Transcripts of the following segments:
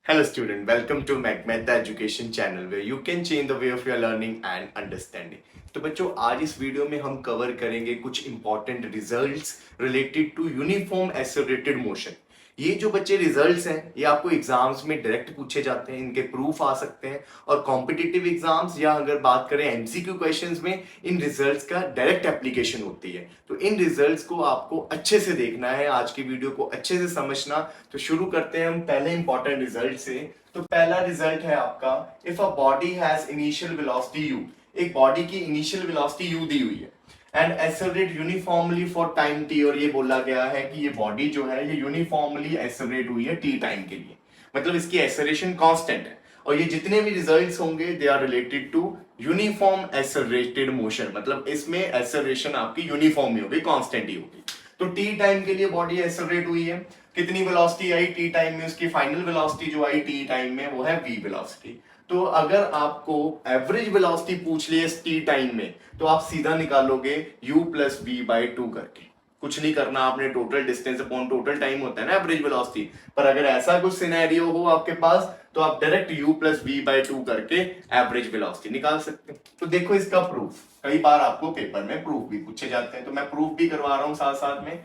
Hello student, welcome to MacMed the education channel where you can change the way of your learning and understanding. तो बच्चों आज इस video में हम cover करेंगे कुछ important results related to uniform accelerated motion. ये जो बच्चे रिजल्ट्स हैं ये आपको एग्जाम्स में डायरेक्ट पूछे जाते हैं, इनके प्रूफ आ सकते हैं और कॉम्पिटिटिव एग्जाम्स या अगर बात करें एमसीक्यू क्वेश्चंस में इन रिजल्ट्स का डायरेक्ट एप्लीकेशन होती है। तो इन रिजल्ट्स को आपको अच्छे से देखना है, आज की वीडियो को अच्छे से समझना। तो शुरू करते हैं हम पहले इंपॉर्टेंट रिजल्ट से। तो पहला रिजल्ट है आपका, if a body has initial velocity u, एक बॉडी की इनिशियल वेलोसिटी u दी हुई है and accelerate uniformly for time t, और ये बोला गया है कि ये बॉडी जो है ये यूनिफॉर्मली एक्सेलरेट हुई है t टाइम के लिए, मतलब इसकी एक्सेलरेशन कांस्टेंट है। और ये जितने भी रिजल्ट्स होंगे they are related to uniform accelerated motion, मतलब इसमें एक्सेलरेशन आपकी यूनिफॉर्म ही होगी, कांस्टेंट ही होगी। तो t टाइम के लिए बॉडी एक्सेलरेट हुई है, कितनी वेलोसिटी आई t टाइम में, उसकी फाइनल वेलोसिटी जो आई t टाइम में वो है v वेलोसिटी। तो अगर आपको एवरेज वेलोसिटी पूछ लिए टी टाइम में तो आप सीधा निकालोगे u plus v by two करके, कुछ नहीं करना आपने, total distance upon total time होता है ना एवरेज वेलोसिटी। पर अगर ऐसा कुछ सिनेरियो हो आपके पास तो आप direct u plus v by two करके एवरेज वेलोसिटी निकाल सकते हैं। तो देखो इसका प्रूफ, कई बार आपको पेपर में प्रूफ भी पूछे जाते हैं तो मैं प्रूफ भी करवा रहा हूं साथ साथ में।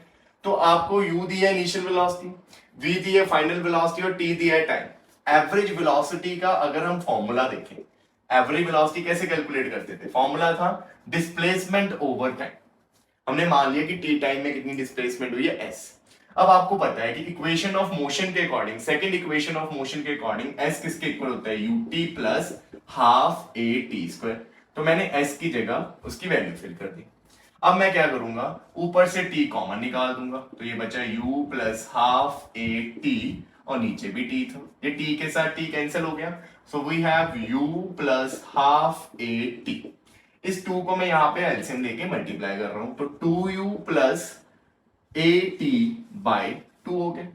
तो आपको u दिया इनिशियल वेलोसिटी, v दिया फाइनल वेलोसिटी और t दिया है टाइम। एवरेज वेलोसिटी का अगर हम फॉर्मूला देखें, एवरेज वेलोसिटी कैसे कैलकुलेट करते थे, फॉर्मूला था डिस्प्लेसमेंट ओवर टाइम। हमने मान लिया कि टी टाइम में कितनी डिस्प्लेसमेंट हुई है s। अब आपको पता है कि इक्वेशन ऑफ मोशन के according, second equation of motion के अकॉर्डिंग s किसके इक्वल होता है, ut plus half a T square. तो मैंने s की जगह उसकी वैल्यू फिल कर दी। अब मैं क्या करूंगा, ऊपर से t कॉमन निकाल दूंगा, तो ये बचा u plus half a T और नीचे भी t था, ये t के साथ t कैंसिल हो गया। So we have u plus half a t. इस 2 को मैं यहां पे एलसीएम लेके मल्टीप्लाई कर रहा हूं, तो 2u plus a t by 2 हो गया।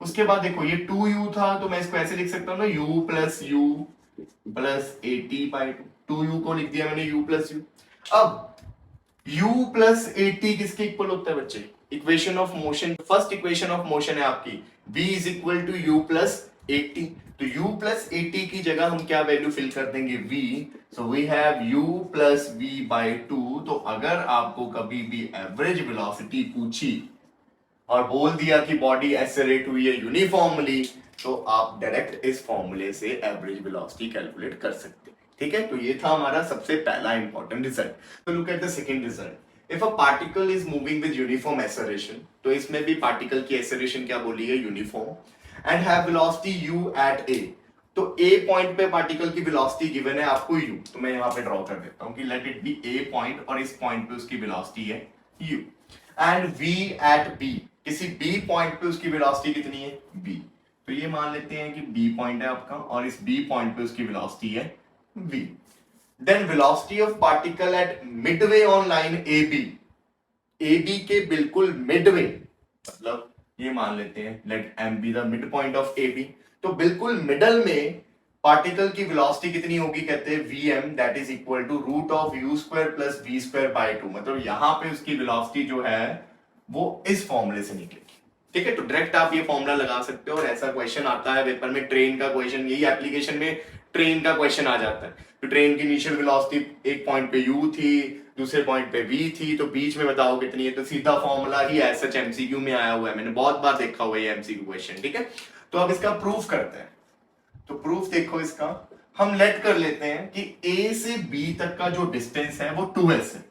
उसके बाद देखो ये 2u था तो मैं इसको ऐसे लिख सकता हूं ना, u plus a t by 2u को लिख दिया मैंने u प्लस u। अब u प्लस ए टी किसके इक्वल होता है बच्चे, equation of motion, first equation of motion है आपकी v is equal to u plus a t. तो u प्लस ए टी की जगह हम क्या वैल्यू फिल कर देंगे, v। So we have u plus v by two. तो अगर आपको कभी भी एवरेज वेलोसिटी पूछी और बोल दिया कि बॉडी एक्सेलरेट हुई है यूनिफॉर्मली, तो आप डायरेक्ट इस फॉर्मूले से एवरेज वेलोसिटी कैलकुलेट कर सकते हैं। ठीक है, तो ये था हमारा सबसे पहला इंपॉर्टेंट रिजल्ट। तो look at the second result, if a particle is moving with uniform acceleration, तो इसमें भी पार्टिकल की एक्सेलरेशन क्या बोली है, uniform, and have velocity u at a। तो a पॉइंट पे पार्टिकल की वेलोसिटी गिवन है आपको u, तो मैं यहां पे ड्रॉ कर देता हूं कि let it be a point और इस पॉइंट पे उसकी वेलोसिटी है u, and v at b, किसी b पॉइंट पे उसकी वेलोसिटी कितनी है b। तो ये मान लेते हैं कि b पॉइंट है आपका और इस b पॉइंट पे उसकी वेलोसिटी है v। Then velocity of particle at midway on line AB के बिल्कुल मिडवे, मतलब ये मान लेते हैं let m be the mid point of AB। तो बिल्कुल मिडल में पार्टिकल की वेलोसिटी कितनी होगी, कहते हैं vm, that is equal to root of u square plus v square by 2। मतलब यहां पे उसकी वेलोसिटी जो है वो इस फॉर्मूले से निकलेगी। ठीक है, तो डायरेक्ट आप ये फॉर्मूला लगा सकते हो और ऐसा क्वेश्चन आता है पेपर में, ट्रेन का क्वेश्चन, यही एप्लीकेशन में ट्रेन का क्वेश्चन आ जाता है। तो ट्रेन की इनिशियल वेलोसिटी एक पॉइंट पे u थी, दूसरे पॉइंट पे v थी, तो बीच में बताओ कितनी है। तो सीधा फॉर्मूला ही ऐसा एमसीक्यू में आया हुआ है, मैंने बहुत बार देखा हुआ है एमसीक्यू क्वेश्चन। ठीक है, तो अब इसका प्रूफ करते हैं। तो प्रूफ देखो इसका, हम लेट कर लेते हैं कि a से b तक का जो डिस्टेंस है वो 2s है।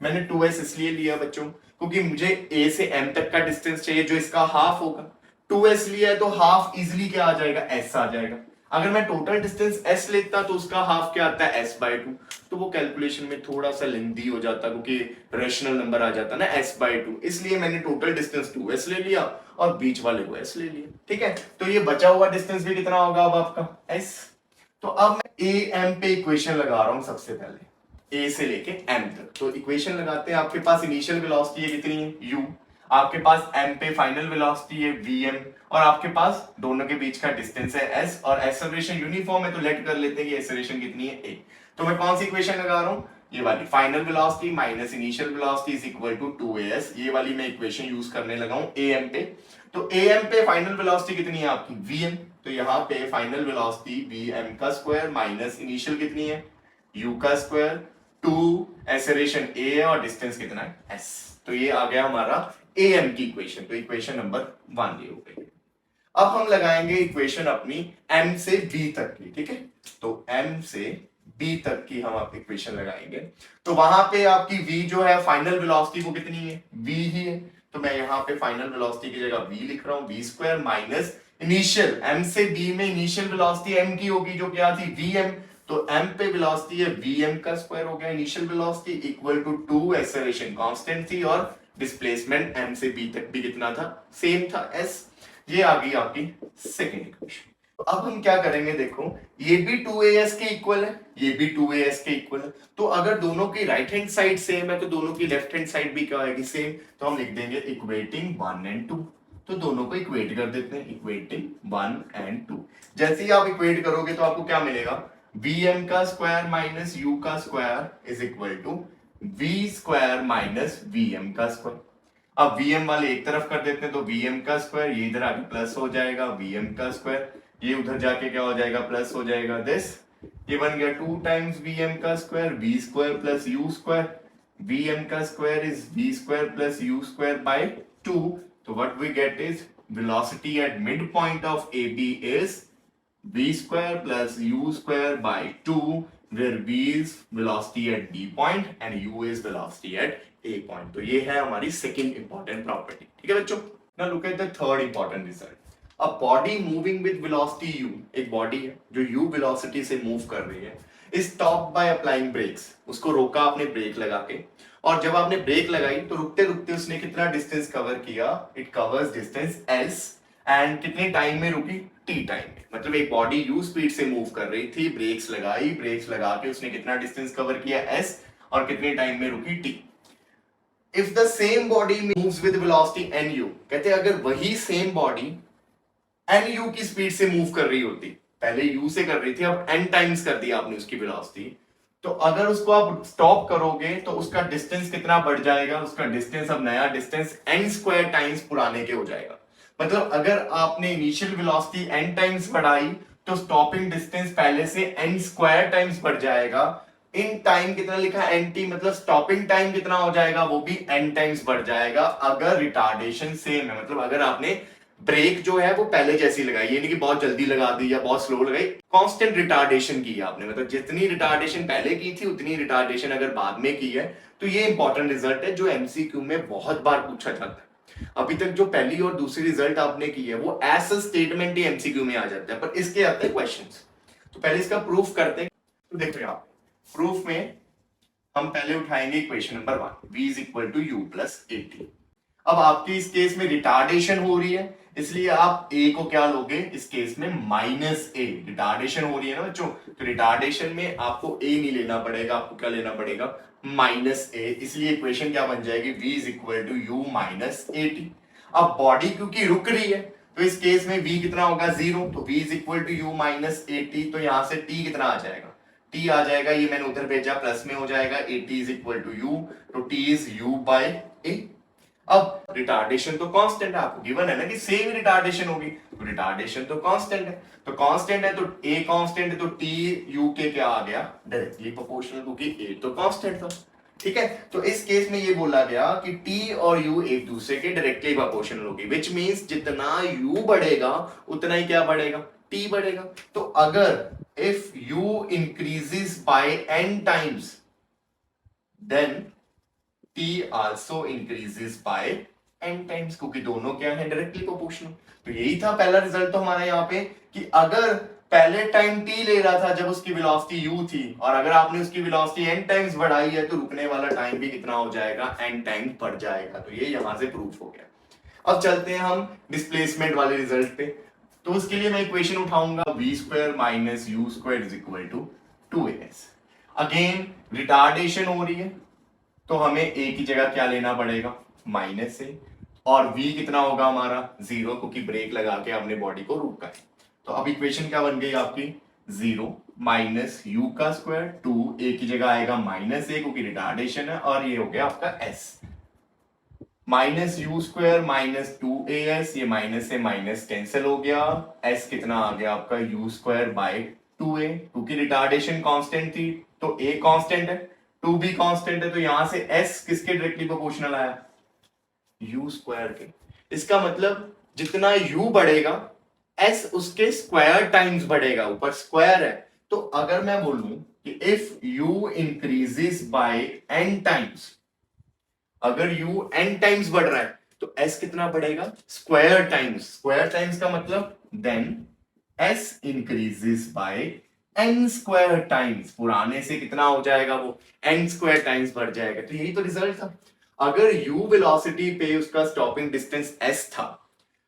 मैंने 2s इसलिए लिया बच्चों क्योंकि मुझे a से m तक का डिस्टेंस चाहिए जो इसका हाफ होगा। 2s लिया है तो हाफ इजिली क्या आ जाएगा, s आ जाएगा। अगर मैं टोटल डिस्टेंस s लेता तो उसका हाफ क्या आता है, s बाय 2। तो वो कैलकुलेशन में थोड़ा सा लेंथी हो जाता क्योंकि रेशनल नंबर आ जाता ना s बाय 2, इसलिए मैंने टोटल डिस्टेंस 2s ले लिया और बीच वाले को s ले लिया। ठीक है, तो ये बचा हुआ डिस्टेंस भी कितना होगा अब आपका, s। तो अब मैं am पे इक्वेशन लगा रहा हूं सबसे पहले, a से लेके m तक। तो इक्वेशन लगाते हैं, आपके पास इनिशियल वेलोसिटी है कितनी है u, आपके पास m पे फाइनल वेलोसिटी है vm, और आपके पास दोनों के बीच का डिस्टेंस है s, और एक्सेलरेशन यूनिफॉर्म है तो लेट कर लेते हैं कि एक्सेलरेशन कितनी है a। तो मैं कौन सी इक्वेशन लगा रहा हूं, ये वाली, final velocity minus initial velocity is equal to 2as। ये वाली मैं इक्वेशन यूज करने लगा हूं am पे। तो am पे फाइनल वेलोसिटी कितनी है आपकी vm, तो यहाँ पे फाइनल वेलोसिटी वी एम का स्क्वायर माइनस इनिशियल कितनी है u का स्क्वायर, 2 एक्सेलरेशन a है और डिस्टेंस कितना है s। तो ये आ गया हमारा am की इक्वेशन। तो इक्वेशन नंबर 1 ये हो गई। अब हम लगाएंगे इक्वेशन अपनी m से b तक की, ठीक है। तो m से b तक की हम आप इक्वेशन लगाएंगे। तो वहां पे आपकी v जो है फाइनल वेलोसिटी वो कितनी है, v ही है। तो मैं यहाँ पे फाइनल वेलोसिटी की जगह v लिख रहा हूं, v square minus initial m से b में इनिशियल वेलोसिटी m की होगी जो क्या थी vm। तो m पे वेलोसिटी है vm का स्क्वायर हो गया initial velocity equal to 2 acceleration constant थी और डिस्प्लेसमेंट m से b तक भी कितना था, सेम था s। ये आ गई आपकी सेकेंड इक्वेशन। तो अब हम क्या करेंगे, देखो ये भी 2as के इक्वल है, ये भी 2as के इक्वल है। तो अगर दोनों की राइट हैंड साइड सेम है तो दोनों की लेफ्ट हैंड साइड भी क्या होगी, सेम। तो हम लिख देंगे इक्वेटिंग 1 एंड 2। तो दोनों को इक्वेट कर देते हैं, इक्वेटिंग 1 एंड 2। जैसे ही आप इक्वेट करोगे तो आपको क्या मिलेगा, vm का स्क्वायर माइनस u का square is equal to v square minus vm का स्क्वायर। अब vm वाले एक तरफ कर देते हैं तो vm का स्क्वायर ये इधर आके प्लस हो जाएगा, vm का स्क्वायर ये उधर जाके क्या हो जाएगा, प्लस हो जाएगा। दिस ये बन गया 2 टाइम्स vm का square, v square plus u square. vm का square is v square plus u square by 2। तो what we get is velocity at mid point of AB is v square plus u square by 2 where v is velocity at b point and u is velocity at a point। तो ये है हमारी second important property, ठीक है बच्चों। Now look at the third important result. A body moving with velocity u, एक body है जो u वेलोसिटी से मूव कर रही है, is stop by applying brakes. उसको रोका आपने ब्रेक लगा के, और जब आपने ब्रेक लगाई तो रुकते रुकते उसने कितना डिस्टेंस कवर किया, it covers distance s and कितने टाइम में रुकी, t टाइम में। मतलब एक बॉडी u स्पीड से मूव कर रही थी, ब्रेक्स लगाई, ब्रेक्स लगा के उसने कितना डिस्टेंस कवर किया s और कितने टाइम में रुकी t। If the same body moves with velocity nu, कहते हैं अगर वही सेम बॉडी nu की स्पीड से मूव कर रही होती, पहले u से कर रही थी अब n टाइम्स कर दिया आपने उसकी वेलोसिटी, तो अगर उसको आप स्टॉप करोगे तो उसका डिस्टेंस कितना बढ़ जाएगा, उसका डिस्टेंस अब नया डिस्टेंस n स्क्वायर टाइम्स पुराने के हो जाएगा। मतलब अगर आपने इनिशियल वेलोसिटी n टाइम्स बढ़ाई तो स्टॉपिंग डिस्टेंस पहले से n स्क्वायर टाइम्स बढ़ जाएगा। इन टाइम कितना लिखा है nt, मतलब स्टॉपिंग टाइम कितना हो जाएगा, वो भी n टाइम्स बढ़ जाएगा अगर रिटार्डेशन सेम है। मतलब अगर आपने ब्रेक जो है वो पहले जैसी लगाई, ये नहीं कि बहुत जल्दी लगा दी या बहुत स्लो लगाई, कांस्टेंट रिटार्डेशन की है आपने। मतलब जितनी रिटार्डेशन पहले की थी उतनी रिटार्डेशन अगर बाद में की है। तो ये इंपॉर्टेंट रिजल्ट है जो एमसीक्यू में बहुत बार पूछा जाता है। अभी तक जो पहली और दूसरी रिजल्ट आपने की है वो एज अ स्टेटमेंट ही एमसीक्यू में आ जाता है, पर इसके आते हैं क्वेश्चंस। तो पहले इसका प्रूफ करते हैं। तो देखो यहाँ प्रूफ में हम पहले उठाएंगे equation number 1, v is equal to u plus a t. अब आपकी इस केस में रिटार्डेशन हो रही है, इसलिए आप a को क्या लोगे इस केस में, माइनस a। रिटार्डेशन हो रही है ना बच्चों, तो रिटार्डेशन में आपको a नहीं लेना पड़ेगा, आपको क्या लेना पड़ेगा, माइनस a। इसलिए इक्वेशन क्या बन जाएगी, v is equal to u minus a t. अब बॉडी क्योंकि रुक रही है तो इस केस में v कितना होगा, 0। तो v is equal to u minus a t. तो यहां से t कितना आ जाएगा, t आ जाएगा, ये मैंने उधर भेजा प्लस में हो जाएगा, 80 इज इक्वल टू u। तो t is u by a। अब रिटार्डेशन तो कांस्टेंट है, आपको गिवन है ना कि सेम रिटार्डेशन होगी, तो रिटार्डेशन तो कांस्टेंट है। तो कांस्टेंट है तो a कांस्टेंट है, तो t u के क्या आ गया, डायरेक्टली प्रोपोर्शनल, क्योंकि a तो कांस्टेंट था। ठीक है, तो इस केस में ये बोला गया कि t और u एक दूसरे के डायरेक्टली प्रोपोर्शनल होगी, विच मींस जितना u बढ़ेगा उतना ही क्या बढ़ेगा, t बढ़ेगा। तो अगर if u increases by n times then t also increases by n times, क्योंकि दोनों क्या है, डायरेक्टली प्रोपोर्शनल। तो यही था पहला रिजल्ट तो हमारा यहाँ पे कि अगर पहले टाइम t ले रहा था जब उसकी वेलोसिटी u थी, और अगर आपने उसकी वेलोसिटी n टाइम्स बढ़ाई है तो रुकने वाला टाइम भी कितना हो जाएगा, n टाइम्स बढ़ जाएगा। तो ये यहां से प्रूफ हो गया। अब चलते हैं हम डिस्प्लेसमेंट वाले रिजल्ट पे। तो उसके लिए मैं इक्वेशन उठाऊंगा v square minus u square is equal to 2as। Again retardation हो रही है तो हमें a की जगह क्या लेना पड़ेगा, माइनस ए, और v कितना होगा हमारा 0, क्योंकि ब्रेक लगा के आपने बॉडी को रोका है। तो अब इक्वेशन क्या बन गई आपकी, 0 माइनस यू का स्क्वायर 2, a की जगह आएगा माइनस ए क्योंकि रिटार्डेशन है, और ये हो गया आपका s minus you square minus 2as, ये माइनस से माइनस कैंसिल हो गया, s कितना आ गया आपका u स्क्वायर बाय 2a, क्योंकि रिटार्डेशन कांस्टेंट थी तो a कांस्टेंट है, 2 भी कांस्टेंट है, तो यहां से s किसके डायरेक्टली प्रोपोर्शनल आया, u स्क्वायर के। इसका मतलब जितना u बढ़ेगा s उसके स्क्वायर टाइम्स बढ़ेगा, ऊपर स्क्वायर है। तो अगर मैं बोलूं कि if u increases by n times, अगर u n टाइम्स बढ़ रहा है तो s कितना बढ़ेगा, स्क्वायर टाइम्स। स्क्वायर टाइम्स का मतलब then s increases by n square times, पुराने से कितना हो जाएगा वो n स्क्वायर टाइम्स बढ़ जाएगा। तो यही तो रिजल्ट था। अगर u वेलोसिटी पे उसका स्टॉपिंग डिस्टेंस s था,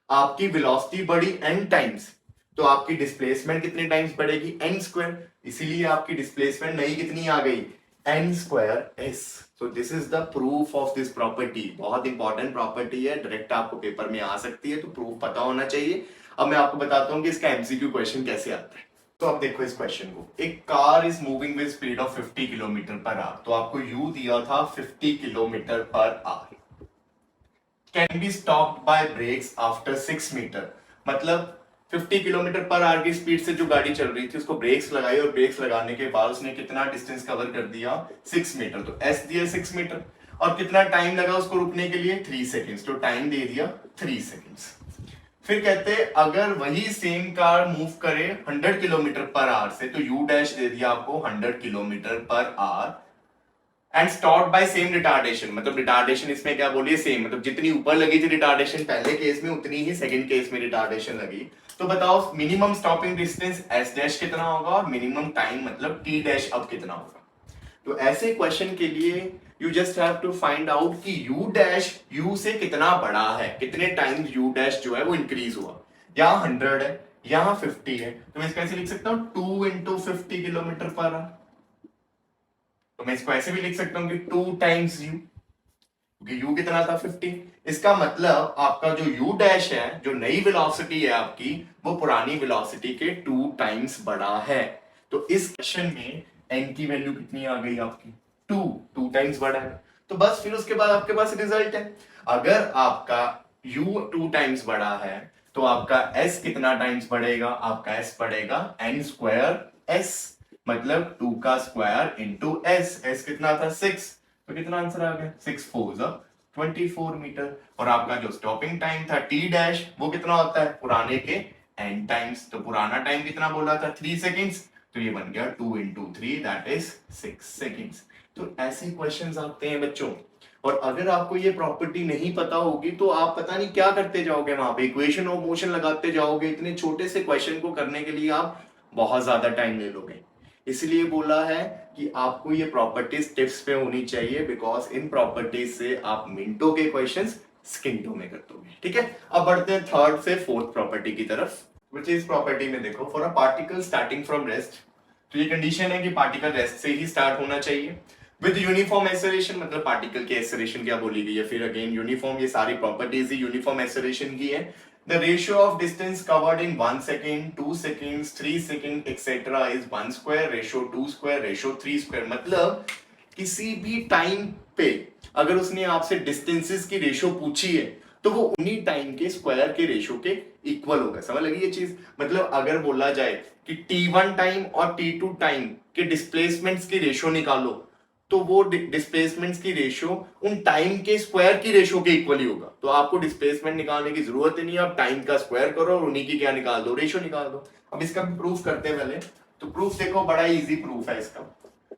आपकी वेलोसिटी बढ़ी n टाइम्स, तो आपकी डिस्प्लेसमेंट कितने टाइम्स बढ़ेगी, n स्क्वायर। इसीलिए आपकी डिस्प्लेसमेंट नई कितनी आ गई, n square s। So this is the proof of this property. बहुत इंपॉर्टेंट प्रॉपर्टी है, डायरेक्ट आपको पेपर में आ सकती है, तो प्रूफ पता होना चाहिए। अब मैं आपको बताता हूं कि इसका एमसीक्यू क्वेश्चन कैसे आता है। तो अब देखो इस क्वेश्चन को, एक car is moving with speed of 50 kilometre per hour, तो आपको u दिया था 50 kilometre per hour, can be stopped by brakes after 6 metre. मतलब 50 किलोमीटर पर आवर की स्पीड से जो गाड़ी चल रही थी उसको ब्रेक्स लगाई, और ब्रेक्स लगाने के बाद उसने कितना डिस्टेंस कवर कर दिया, 6 मीटर। तो s दिया 6 मीटर, और कितना टाइम लगा उसको रुकने के लिए, 3 सेकेंड्स। तो टाइम दे दिया 3 सेकेंड्स। फिर कहते हैं अगर वही सेम कार मूव करे 100 किलोमीटर पर आवर से, तो u डैश दे दिया आपको 100 kilometre per our, and stop by same retardation. मतलब रिटार्डेशन इसमें क्या बोलिए, सेम, मतलब जितनी ऊपर लगी थी रिटार्डेशन पहले केस में, उतनी ही सेकंड केस में रिटार्डेशन लगी। तो बताओ minimum stopping distance s dash कितना होगा, और मिनिमम टाइम मतलब t डैश अब कितना होगा। तो ऐसे क्वेश्चन के लिए you just have to find out कि u डैश u से कितना बड़ा है, कितने टाइम्स u डैश जो है वो इंक्रीज हुआ। यहाँ 100 है, यहाँ 50 है, तो मैं इसको ऐसे लिख सकता हूँ 2 इंटू 50 किलोमीटर पर आवर। तो मैं इसको ऐसे भी लिख सकता हूं कि 2 टाइम्स u, क्योंकि u कितना था 50। इसका मतलब आपका जो u डैश है, जो नई वेलोसिटी है आपकी, वो पुरानी वेलोसिटी के 2 टाइम्स बड़ा है। तो इस क्वेश्चन में n की वैल्यू कितनी आ गई आपकी, 2 टाइम्स बड़ा है। तो बस फिर उसके बाद आपके पास रिजल्ट है। अगर आपका u 2 टाइम्स बड़ा है तो आपका s कितना टाइम्स बढ़ेगा, आपका s बढ़ेगा n स्क्वायर s, मतलब 2 का स्क्वायर इंटू s। s कितना था 6, तो कितना आंसर आ गया, 6 4 24 मीटर। और आपका जो स्टॉपिंग टाइम था t डैश, वो कितना होता है, पुराने के n टाइम्स। तो पुराना टाइम कितना बोला था, 3 सेकेंड्स, तो ये बन गया 2 इंटू 3 दैट इज 6 सेकेंड्स। तो ऐसे क्वेश्चंस आते हैं बच्चों। और अगर आपको ये प्रॉपर्टी नहीं पता होगी तो आप पता नहीं क्या करते जाओगे, वहां पे इक्वेशन ऑफ मोशन लगाते जाओगे। इतने छोटे से क्वेश्चन को करने के लिए आप बहुत ज्यादा टाइम ले लोगे। इसलिए बोला है कि आपको ये प्रॉपर्टीज टिप्स पे होनी चाहिए, बिकॉज इन प्रॉपर्टीज से आप मिनटों के क्वेश्चंस स्किंटों में कर दोगे। ठीक है, अब बढ़ते हैं थर्ड से फोर्थ प्रॉपर्टी की तरफ, विच इज प्रॉपर्टी में देखो, for a particle starting from rest. तो ये कंडीशन है कि पार्टिकल रेस्ट से ही स्टार्ट होना चाहिए विद यूनिफॉर्म एक्सेलरेशन। मतलब पार्टिकल की एक्सेलरेशन क्या बोली गई है, फिर अगेन यूनिफॉर्म, ये सारी प्रॉपर्टीज ही यूनिफॉर्म एक्सेलरेशन की है। The ratio of distance covered in 1 second, 2 seconds, 3 seconds, etc. is 1 square, ratio 2 square, ratio 3 square। मतलब किसी भी टाइम पे अगर उसने आपसे डिस्टेंसेस की रेशियो पूछी है तो वो उन्हीं टाइम के स्क्वायर के रेशियो के इक्वल होगा। समझ लगी ये चीज। मतलब अगर बोला जाए कि t1 टाइम और t2 टाइम के डिस्प्लेसमेंट्स की रेशियो निकालो, तो वो डिस्प्लेसमेंट्स की रेशियो उन टाइम के स्क्वायर की रेशियो के इक्वल ही होगा। तो आपको डिस्प्लेसमेंट निकालने की जरूरत ही नहीं है, आप टाइम का स्क्वायर करो और उन्हीं की क्या निकाल दो, रेशियो निकाल दो। अब इसका भी प्रूफ करते हैं पहले। तो प्रूफ देखो, बड़ा इजी प्रूफ है इसका।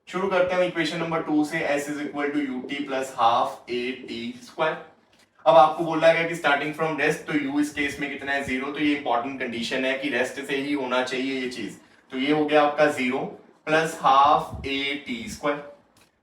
शुरू करते हैं इक्वेशन नंबर 2 से, s is equal to ut plus half a t square. अब आपको बोला गया कि स्टार्टिंग फ्रॉम रेस्ट, तो u इस केस में कितना है, 0। तो ये इंपॉर्टेंट कंडीशन है कि रेस्ट से ही होना चाहिए ये चीज। तो ये हो गया आपका 0 plus half a t square.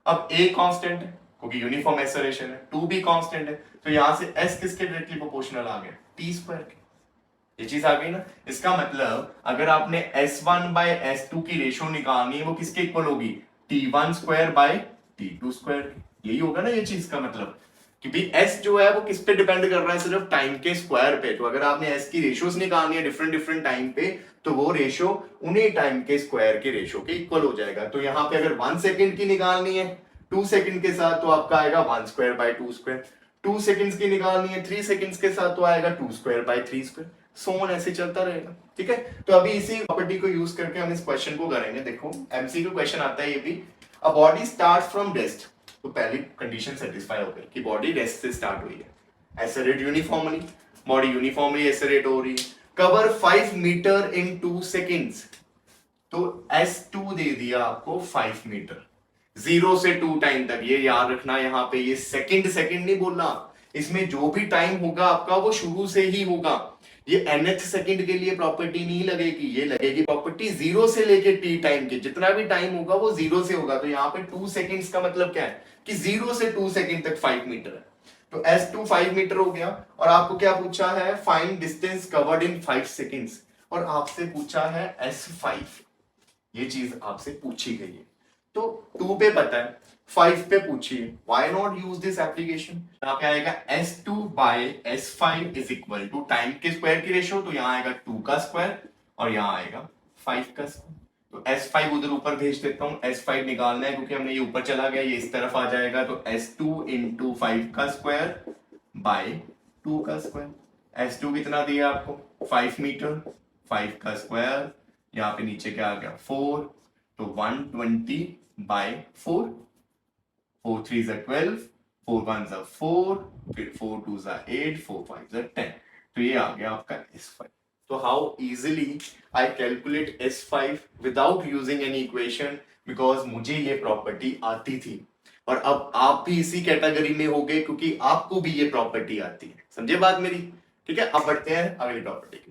अब a कांस्टेंट है क्योंकि यूनिफॉर्म एक्सेलरेशन है, 2 भी कांस्टेंट है, तो यहां से s किसके डायरेक्टली प्रोपोर्शनल आ गया, t स्क्वायर के। ये चीज आ गई ना। इसका मतलब अगर आपने s1 बाय s2 की रेशियो निकालनी है, वो किसके इक्वल होगी, t1 square by t2 square. यही होगा ना ये चीज का मतलब, कि भी s जो है वो किस पे डिपेंड कर रहा है, सिर्फ टाइम के स्क्वायर पे। तो अगर आपने s की रेशियोज निकालनी है डिफरेंट डिफरेंट टाइम पे, तो वो रेशियो उन्हीं टाइम के स्क्वायर के रेशियो के इक्वल हो जाएगा। तो यहाँ पे अगर 1 सेकंड की निकालनी है 2 सेकंड के साथ, तो आपका आएगा 1 स्क्वायर बाय 2 स्क्वायर। 2 सेकंड्स की निकालनी है 3 सेकंड्स के साथ तो आएगा 2 square by 3 square, so on ऐसे चलता रहेगा। ठीक है, तो अभी इसी प्रॉपर्टी को यूज करके हम इस क्वेश्चन को करेंगे। देखो एमसीक्यू क्वेश्चन आता है ये भी, a body start from rest, तो पहली कंडीशन सेटिस्फाई हो गई कि बॉडी रेस्ट से स्टार्ट हुई है, एसेलेरेट यूनिफॉर्मली, बॉडी यूनिफॉर्मली एसेलेरेट हो रही है, कवर 5 मीटर इन 2 सेकंड्स, तो S2 दे दिया आपको 5 मीटर, 0 से 2 टाइम तक। ये याद रखना, यहाँ पे ये सेकंड सेकंड नहीं बोलना, इसमें जो भी टाइम होगा आपका वो शुरू से ही होगा। ये nth सेकंड के लिए प्रॉपर्टी नहीं लगेगी, ये लगेगी प्रॉपर्टी 0 से लेके t टाइम के, जितना भी टाइम होगा वो 0 से होगा। तो यहाँ पे 2 सेकंड्स का मतलब क्या है कि 0 से 2 सेकंड तक 5 मीटर है, तो S2 5 मीटर हो गया। और आपको क्या पूछा है, find distance covered in 5 seconds, और आपसे पूछा है S5, ये चीज आपसे पूछी गई है। तो 2 पे पता है, 5 पे पूछिए, why not use this application. यहाँ पे आएगा S2 by S5 is equal to time के स्क्वायर की रेशियो, तो यहाँ आएगा 2 का स्क्वायर और यहाँ आएगा 5 का स्क्वायर। तो S5 उधर ऊपर भेज देता हूँ, S5 निकालना है क्योंकि हमने ये ऊपर चला गया, ये इस तरफ आ जाएगा, तो S2 इंटू 5 का स्क्वायर बाय 2 का स्क्वायर। S2 कितना दिया आपको 5 मीटर, 5 का स्क्वायर, यहाँ पे नीचे क्या आ गया 4, तो 120 बाय 4, 4 3 जा 12, 4 1 जा 4, फिर 4 2 जा 8, 4 5 जा 10, तो ये आ गया आपका S5। तो how easily I calculate S5 without using any equation, because मुझे ये प्रॉपर्टी आती थी, और अब आप भी इसी कैटेगरी में हो गए क्योंकि आपको भी ये प्रॉपर्टी आती है। समझे बात मेरी? ठीक है, अब बढ़ते हैं अगली प्रॉपर्टी की तरफ।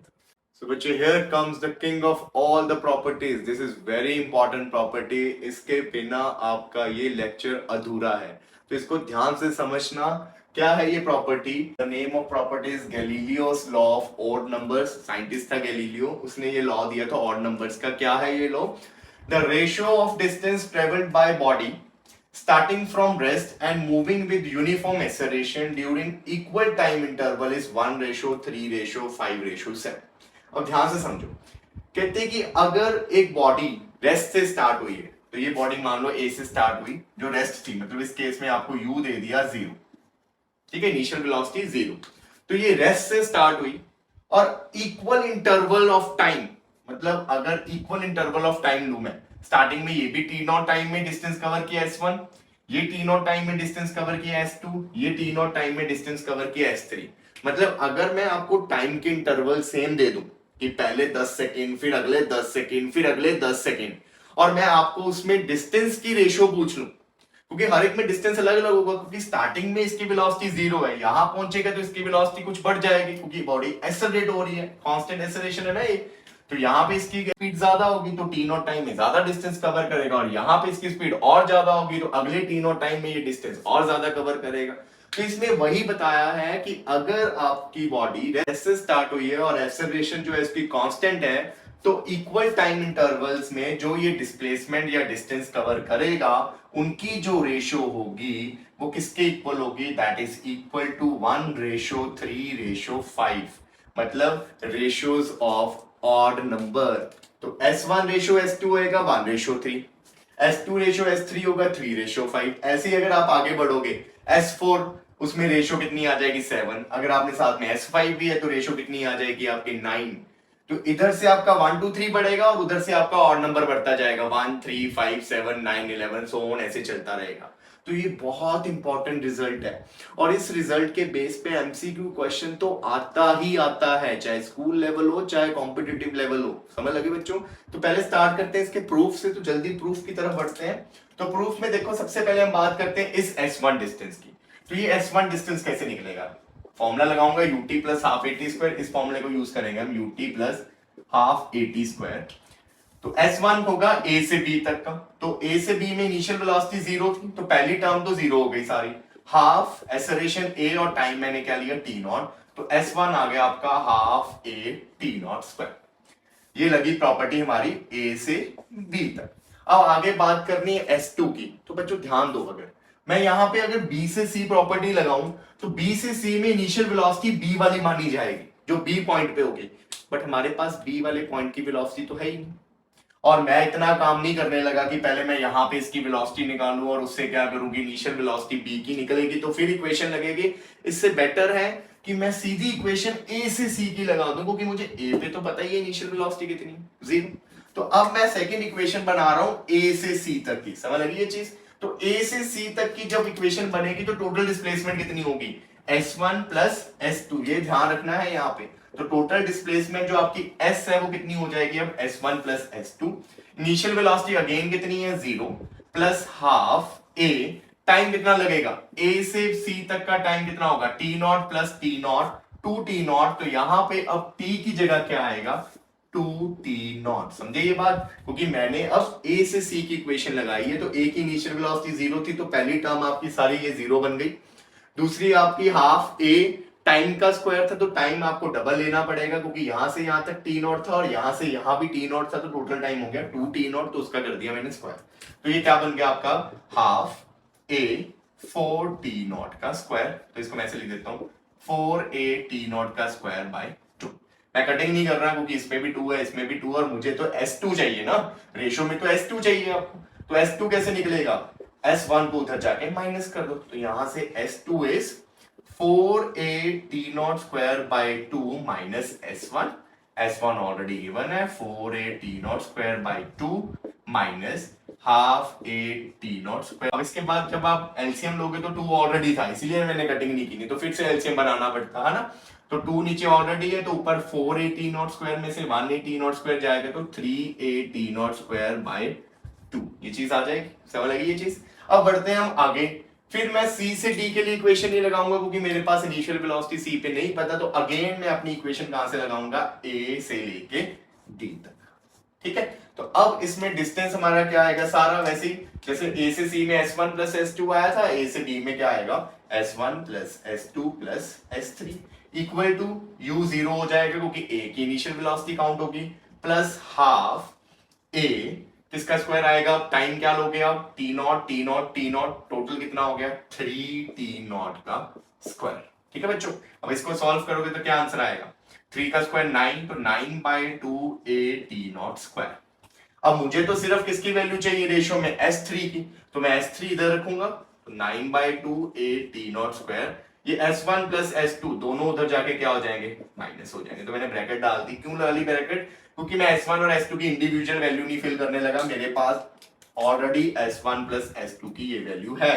So बच्चे, here comes the king of all the properties. This is very important property. इसके बिना आपका ये लेक्चर अधूरा है, तो इसको ध्यान से समझना। क्या है ये property? The name of property is Galileo's law of odd numbers. Scientist था गैलीलियो, उसने ये लॉ दिया था odd numbers का। क्या है ये law? The ratio of distance traveled by body starting from rest and moving with uniform acceleration during equal time interval is 1:3:5:7। अब ध्यान से समझो, कहते हैं कि अगर एक बॉडी रेस्ट से स्टार्ट हुई है, तो ये बॉडी मान लो ए से स्टार्ट हुई जो रेस्ट थी, मतलब इस केस में आपको यू दे दिया 0, ठीक है, इनिशियल वेलोसिटी 0, तो ये रेस्ट से स्टार्ट हुई और इक्वल इंटरवल ऑफ टाइम, मतलब अगर इक्वल इंटरवल ऑफ टाइम लू मैं, स्टार्टिंग में ये भी t0 टाइम में डिस्टेंस कवर किया S1, ये t0 टाइम में डिस्टेंस कवर किया S2, ये t0 टाइम में डिस्टेंस कवर किया S3, मतलब अगर मैं आपको टाइम के इंटरवल सेम दे दूं कि पहले 10 सेकेंड, फिर अगले 10 सेकेंड, फिर अगले 10 सेकेंड, और मैं आपको उसमें डिस्टेंस की रेशियो पूछ लूं, क्योंकि हर एक में डिस्टेंस अलग अलग होगा, क्योंकि स्टार्टिंग में इसकी वेलोसिटी 0 है, यहां पहुंचेगा तो इसकी वेलोसिटी कुछ बढ़ जाएगी क्योंकि बॉडी एक्सेलरेट हो रही है, कांस्टेंट एक्सेलरेशन है ना ये, तो यहाँ पे इसकी स्पीड ज्यादा होगी तो t0 टाइम में ज्यादा डिस्टेंस कवर करेगा, और यहाँ पे इसकी स्पीड और ज्यादा होगी तो अगले t0 टाइम में ये डिस्टेंस और ज्यादा कवर करेगा। तो इसमें वही बताया है कि अगर आपकी बॉडी रेस्ट से स्टार्ट हुई है और एक्सेलरेशन जो है इसकी कांस्टेंट है, तो इक्वल टाइम इंटरवल्स में जो ये डिस्प्लेसमेंट या डिस्टेंस कवर करेगा उनकी जो रेशियो होगी वो किसके इक्वल होगी? दैट इज इक्वल टू 1:3:5, मतलब रेशियोज ऑफ ऑड नंबर। तो S1 रेशियो S2 होगा 1:3, S2 रेशियो S3 होगा 3:5। ऐसे ही अगर आप आगे बढ़ोगे S4, उसमें रेशियो कितनी आ जाएगी 7, अगर आपने साथ में S5 भी है तो रेशियो कितनी आ जाएगी आपकी 9। तो इधर से आपका 1 2 3 बढ़ेगा और उधर से आपका ऑड नंबर बढ़ता जाएगा, 1 3 5 7 9 11 सो ऑन ऐसे चलता रहेगा। तो ये बहुत इंपॉर्टेंट रिजल्ट है, और इस रिजल्ट के बेस पे एमसीक्यू क्वेश्चन तो आता ही आता है, चाहे स्कूल लेवल हो चाहे कॉम्पिटिटिव लेवल हो। समझ लगे बच्चों? तो पहले स्टार्ट करते हैं इसके प्रूफ से, तो जल्दी प्रूफ की तरफ बढ़ते हैं। तो प्रूफ में देखो, सबसे पहले हम बात करते हैं इस S1 डिस्टेंस की। तो ये S1 डिस्टेंस कैसे निकलेगा? फॉर्मूला लगाऊंगा ut प्लस हाफ AT², इस फॉर्मूले को यूज करेंगे हम, ut प्लस हाफ AT²। तो S1 होगा A से B तक का, तो A से B में इनिशियल वेलोसिटी 0 थी, तो पहली टर्म तो 0 हो गई सारी, हाफ एक्सेलरेशन A और टाइम मैंने क्या लिया t0, तो S1 आ गया आपका हाफ A t0²। ये लगी प्रॉपर्टी हमारी A से B तक। अब आगे बात करनी है S2 की। तो बच्चों ध्यान दो, अगर मैं यहां पे अगर B से C प्रॉपर्टी लगाऊं तो B से C में इनिशियल वेलोसिटी B वाली मानी जाएगी जो B पॉइंट पे होगी, बट हमारे पास B वाले पॉइंट की वेलोसिटी तो है ही नहीं, और मैं इतना काम नहीं करने लगा कि पहले मैं यहाँ पे इसकी वेलोसिटी निकालूं और उससे क्या करूंगी, इनिशियल वेलोसिटी बी की निकलेगी तो फिर इक्वेशन लगेगी। इससे बेटर है कि मैं सीधी इक्वेशन ए से सी की लगा दूं, क्योंकि मुझे ए पे तो पता ही है इनिशियल वेलोसिटी कितनी, 0। तो अब मैं सेकंड इक्वेशन बना रहा हूं ए से सी तक की, समझ लगी ये चीज। तो ए से सी तक की जब इक्वेशन बनेगी तो टोटल डिस्प्लेसमेंट कितनी होगी, S1 प्लस S2, ये ध्यान रखना है यहाँ पे। तो टोटल डिस्प्लेसमेंट जो आपकी S है वो कितनी हो जाएगी अब, S1 plus S2। Initial velocity again कितनी है, 0 प्लस हाफ A, टाइम कितना लगेगा, A से C तक का टाइम कितना होगा, T not plus T not, 2T not. तो यहां पे अब T की जगह क्या आएगा, 2T नॉट। समझे ये बात, क्योंकि मैंने अब A से C की इक्वेशन लगाई है। तो A की इनिशियल वेलोसिटी 0 थी, तो पहली टर्म आपकी सारी ये 0 बन गई। दूसरी आपकी हाफ A, टाइम का स्क्वायर था तो टाइम आपको डबल लेना पड़ेगा, क्योंकि यहां से यहां तक T नॉट था और यहां से यहां भी T नॉट था, तो टोटल टाइम हो गया 2T नॉट, तो उसका कर दिया मैंने स्क्वायर। तो ये क्या बन गया आपका, हाफ A 4T नॉट का स्क्वायर। तो इसको मैं ऐसे लिख देता हूं, 4AT नॉट का स्क्वायर बाय 2। मैं कटिंग नहीं कर रहा क्योंकि इसमें भी 2 है, इसमें भी 2, और मुझे तो S2 चाहिए ना, रेशो में तो S2 चाहिए आपको। तो S2 कैसे निकलेगा, S1 को उधर जाके माइनस कर दो। तो यहां से S2 is 4AT not square by 2 minus S1। S1 already given है, 4AT not square by 2 minus half AT not square. अब इसके बाद जब आप एलसीएम लोगे तो 2 ऑलरेडी था, इसीलिए मैंने कटिंग नहीं की, नहीं तो फिर से एलसीएम बनाना पड़ता है ना। तो 2 नीचे ऑलरेडी है, तो ऊपर 4AT नॉट स्क्वायर में से 1AT नॉट स्क्वायर जाएगा, तो 3AT नॉट स्क्वायर बाय 2, ये चीज आ जाएगी। समझ लगी ये चीज। अब बढ़ते हैं हम आगे। फिर मैं C से D के लिए इक्वेशन नहीं लगाऊंगा, क्योंकि मेरे पास इनिशियल वेलोसिटी C पे नहीं पता। तो अगेन मैं अपनी इक्वेशन कहां से लगाऊंगा, A से लेके D तक। ठीक है, तो अब इसमें डिस्टेंस हमारा क्या आएगा, सारा वैसे ही जैसे A से C में S1 प्लस S2 आया था, A से D में क्या आएगा, S1 plus S2 plus S3 equal to U 0 हो जाएगा, क्योंकि A की इनिशियल वेलोसिटी काउंट होगी, प्लस हाफ A, किसका स्क्वायर आएगा, टाइम क्या लोगे आप, T not T not T not, total कितना हो गया 3T नॉट का स्क्वायर। ठीक है बच्चों, अब इसको सॉल्व करोगे तो क्या आंसर आएगा, 3 का स्क्वायर 9, तो 9 बाई 2AT नॉट स्क्वायर। अब मुझे तो सिर्फ किसकी वैल्यू चाहिए रेशियो में, S3 की, तो मैं S3 इधर रखूंगा, तो 9 बाई 2AT नॉट स्क्वायर। ये S1 प्लस S2 दोनों उधर जाके क्या हो जाएंगे, माइनस हो जाएंगे। तो मैंने ब्रैकेट डाल दी, क्यों डाली ब्रैकेट, क्योंकि मैं S1 और S2 की इंडिविजुअल वैल्यू नहीं फिल करने लगा, मेरे पास ऑलरेडी S1 प्लस S2 की ये वैल्यू है।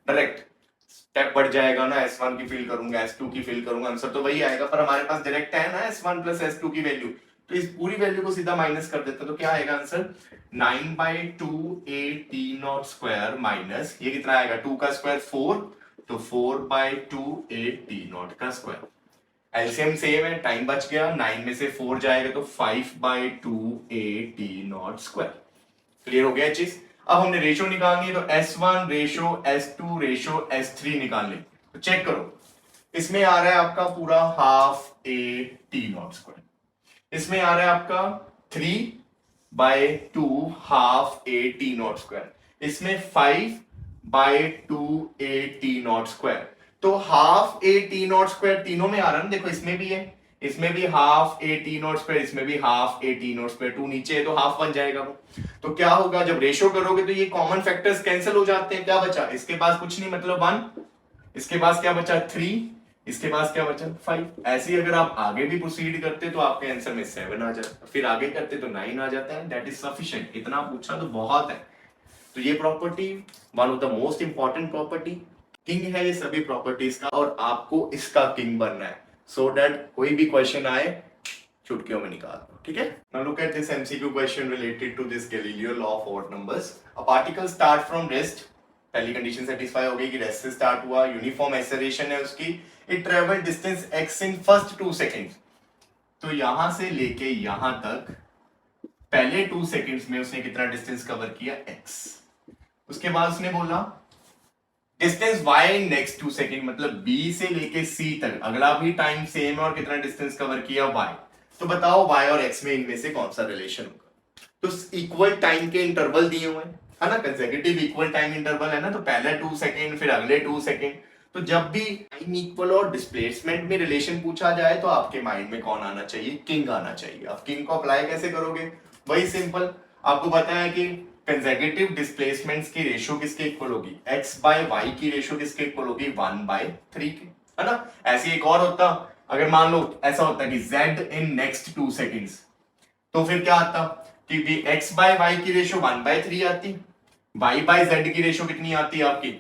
डायरेक्ट स्टेप बढ़ जाएगा ना, S1 की फिल करूंगा, S2 की फिल करूंगा, आंसर तो वही आएगा, पर हमारे पास डायरेक्ट है ना S1 प्लस S2 की वैल्यू, तो इस पूरी वैल्यू को सीधा माइनस कर देते, तो क्या आएगा answer, 9 by 2AT not square minus ये कितना आएगा, 2 का स्क्वायर 4, तो 4 बाई 2AT नॉट का स्क्वायर। एलसीएम सेम है, टाइम बच गया, 9 में से 4 जाएगा तो 5 by 2AT not square. Clear हो गया चीज। अब हमने रेशो निकालनी है, तो S1 ratio S2 ratio S3 निकालने। तो चेक करो, इसमें आ रहा है आपका पूरा हाफ AT नॉट स्क्वायर, इसमें आ रहा है आपका 3 by 2 half AT not square, इसमें 5 बाय 2AT नॉट स्क्वायर। तो हाफ AT नॉट स्क्वायर तीनों में आ रहा है ना, देखो इसमें भी है, इसमें भी हाफ AT नॉट स्क्वायर, इसमें भी हाफ AT नॉट स्क्वायर, 2 नीचे है तो हाफ बन जाएगा वो। तो क्या होगा, जब रेशो करोगे तो ये कॉमन फैक्टर्स कैंसिल हो जाते हैं, क्या बचा, इसके पास कुछ नहीं मतलब 1, इसके पास क्या बचा 3, इसके पास क्या बचा 5। ऐसे ही अगर आप आगे भी प्रोसीड करते तो आपके आंसर में 7 आ जाता, फिर आगे करते तो 9 आ जाता है, दैट इज सफिशिएंट। इतना पूछा तो बहुत है। तो ये property one of the most important property, king है ये सभी प्रॉपर्टीज का, और आपको इसका किंग बनना है, सो दैट कोई भी क्वेश्चन आए चुटकियों में निकाल दो। ठीक है, now look at this MCQ question related to this Galileo law of odd numbers. A particle start from rest, पहली कंडीशन सेटिस्फाई हो गई कि रेस्ट से स्टार्ट हुआ, यूनिफॉर्म एक्सेलरेशन है उसकी, it travel distance x in first 2 seconds. तो यहां से लेके यहां तक पहले 2 सेकंड्स में उसने कितना डिस्टेंस कवर किया, x। उसके बाद उसने बोला distance y in next 2 second, मतलब b से लेके c तक अगला भी टाइम सेम है और कितना डिस्टेंस कवर किया, y। तो बताओ y और x में इनमें से कौन सा रिलेशन होगा। तो इक्वल टाइम के इंटरवल दिए हुए हैं, है ना, कंसेक्यूटिव इक्वल टाइम इंटरवल है ना, तो पहले 2 सेकंड फिर अगले 2 सेकंड। तो जब भी टाइम इक्वल और डिस्प्लेसमेंट में रिलेशन पूछा जाए तो आपके माइंड में कौन आना चाहिए, किंग आना चाहिए। अब किंग को अप्लाई कैसे करोगे, वही सिंपल, आपको पता है कि कंसेक्यूटिव डिस्प्लेसमेंट्स की रेशियो किसके इक्वल होगी, x बाय y की रेशियो किसके इक्वल होगी, 1/3 की, है ना। ऐसे एक और होता, अगर मान लो ऐसा होता कि z इन नेक्स्ट 2 सेकेंड्स, तो फिर क्या आता कि भी x बाय y की रेशियो 1/3 आती, y बाय z की रेशियो कितनी आती है आपकी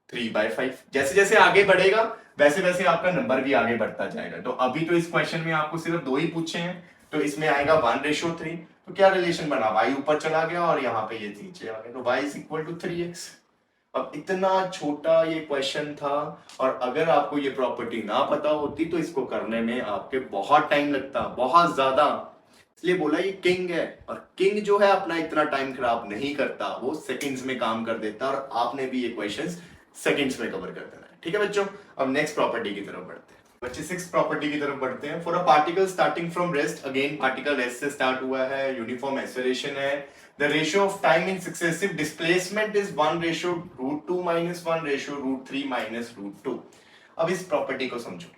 3/5। जैसे जैसे आगे बढ़ेगा वैसे वैसे आपका नंबर भी आगे बढ़ता जाएगा। तो अभी तो इस क्वेश्चन में आपको सिर्फ 2 ही पूछे हैं, तो इसमें आएगा 1:3। तो क्या रिलेशन बना, y ऊपर चला गया और यहाँ पे ये नीचे आ गया, तो y is equal to 3x। अब इतना छोटा ये क्वेश्चन था, और अगर आपको ये प्रॉपर्टी ना पता होती तो इसको करने में आपके बहुत टाइम लगता, बहुत ज्यादा। इसलिए बोला ये किंग है, और किंग जो है अपना इतना टाइम खराब नहीं करता, वो सेकंड्स में काम कर देता, और आपने भी ये क्वेश्चंस सेकंड्स में कवर कर देना है। ठीक है बच्चों, अब नेक्स्ट प्रॉपर्टी की तरफ बढ़ते हैं। बच्चे 6 प्रॉपर्टी की तरफ बढ़ते हैं। For a particle starting from rest, again particle rest से स्टार्ट हुआ है, यूनिफॉर्म एक्सेलरेशन है, the ratio of time in successive displacement is 1:√2 - 1:√3 - √2। अब इस प्रॉपर्टी को समझो।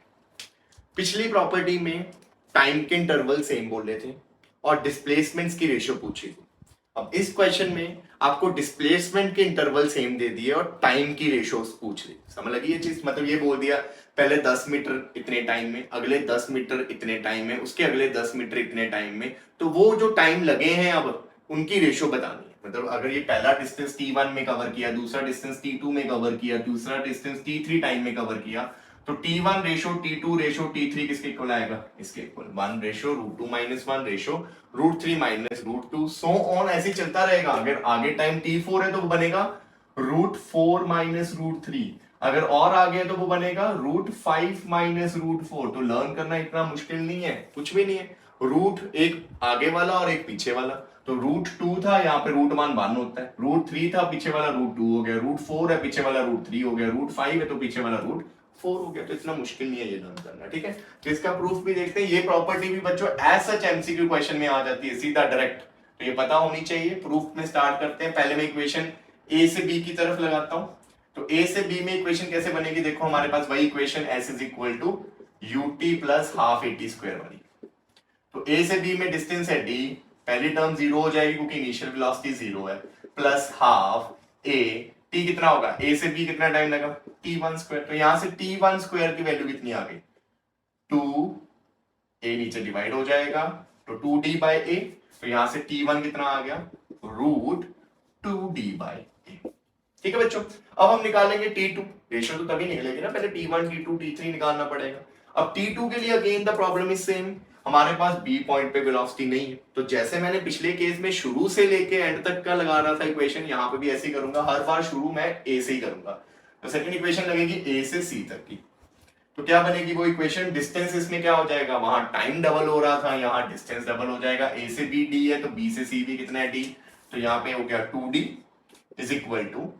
पिछली प्रॉपर्टी में टाइम के इंटरवल सेम बोले थे और डिस्प्लेसमेंट्स की रेशियो पूछी थी। अब इस क्वेश्चन में आपको डिस्प्लेसमेंट के इंटरवल सेम दे दिए और टाइम की रेशियोस पूछ ली। समझ लगी ये चीज, मतलब ये बोल दिया पहले 10 मीटर इतने टाइम में, अगले 10 मीटर इतने टाइम में, उसके अगले 10 मीटर इतने टाइम में, तो वो जो टाइम लगे हैं अब उनकी रेशियो बतानी है। मतलब अगर ये पहला डिस्टेंस t1 में कवर किया, दूसरा डिस्टेंस t2 में कवर किया, दूसरा डिस्टेंस t3 टाइम में कवर किया, तो t1 ratio t2 ratio t3 किसके इक्वल आएगा, इसके इक्वल 1:√2 - 1:√3 - √2, सो ऑन, ऐसे चलता रहेगा। अगर आगे टाइम t4 है तो वो बनेगा √4 - √3, अगर और आगे है तो वो बनेगा √5 - √4। तो लर्न करना इतना मुश्किल नहीं है, कुछ भी नहीं है। रूट एक आगे वाला और एक पीछे वाला, तो √2 था, यहाँ पे √1 होता है, √3 था, पीछे वाला √2 हो गया, √4 है, पीछे वाला √3 हो गया, √5 है तो पीछे वाला √4 हो गया। तो इतना मुश्किल नहीं है ये लर्न करना, ठीक है। तो इसका प्रूफ भी देखते हैं। ये प्रॉपर्टी भी बच्चों एज सच एमसीक्यू क्वेश्चन में आ जाती है सीधा डायरेक्ट, तो ये पता होनी चाहिए। प्रूफ में स्टार्ट करते हैं। पहले मैं इक्वेशन ए से बी की तरफ लगाता हूं। तो ए से बी में इक्वेशन कैसे बनेगी, देखो हमारे पास वही equation s is equal to ut plus half at square वाली। तो ए से बी में डिस्टेंस है d, पहली टर्म जीरो हो जाएगी क्योंकि इनिशियल वेलोसिटी जीरो है, प्लस हाफ a, t कितना होगा, a से b कितना टाइम लगा t1 स्क्वायर। तो यहां से t1 स्क्वायर की वैल्यू कितनी आ गई 2, a नीचे डिवाइड हो जाएगा तो 2d बाई a, तो यहां से t1 कितना आ गया √2d बाई a। ठीक है बच्चों, अब हम निकालेंगे t2, रेशियो तो तभी निकलेगी ना, पहले t1 t2 t3 निकालना पड़ेगा। अब t2 के लिए again the problem is same, हमारे पास बी पॉइंट पे वेलोसिटी नहीं है, तो जैसे मैंने पिछले केस में शुरू से लेके एंड तक का लगा रहा था इक्वेशन, यहां पे भी ऐसे ही करूंगा, हर बार शुरू मैं ए से ही करूंगा। तो सेकंड इक्वेशन लगेगी ए से सी तक की, तो क्या बनेगी वो इक्वेशन, डिस्टेंस इसमें क्या हो जाएगा, वहां टाइम डबल हो रहा था, यहाँ डिस्टेंस डबल हो जाएगा। ए से बी डी है तो बी से सी भी कितना है डी, तो यहाँ पे हो गया 2d is equal to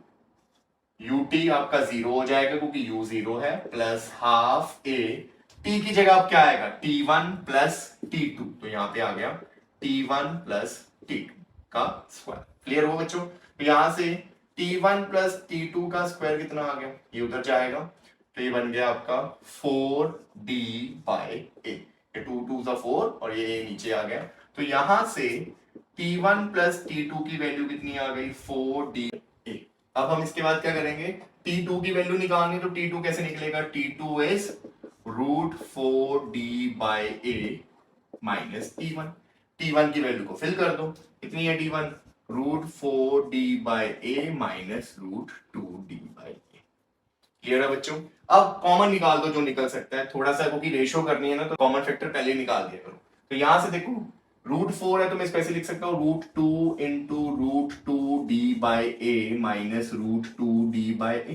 ut आपका जीरो हो जाएगा क्योंकि u जीरो है, प्लस हाफ a, t की जगह अब क्या आएगा t1 प्लस t2, तो यहां पे आ गया t1 प्लस t2 का स्क्वायर। क्लियर हो बच्चों, तो यहां से t1 प्लस t2 का स्क्वायर कितना आ गया, ये उधर जाएगा, तो ये बन गया आपका 4d बाई a, ये 2 2 सा 4 और ये a नीचे आ गया, तो यहां से t1 प्लस t2 की वैल्यू कितनी आ गई 4d। अब हम इसके बाद क्या करेंगे, t2 की वैल्यू निकालनी, तो t2 कैसे निकलेगा, t2 is √4d by a minus t1। t1 की वैल्यू को फिल कर दो, कितनी है t1 √4d by a minus √2d by a। Clear है बच्चों, अब कॉमन निकाल दो जो निकल सकता है, थोड़ा सा क्योंकि रेशियो करनी है ना, तो कॉमन फैक्टर पहले निकाल दिया करो। तो यहां से देखो √4 है तो मैं स्पेशली लिख सकता हूँ √2 into √2d by a minus √2d by a,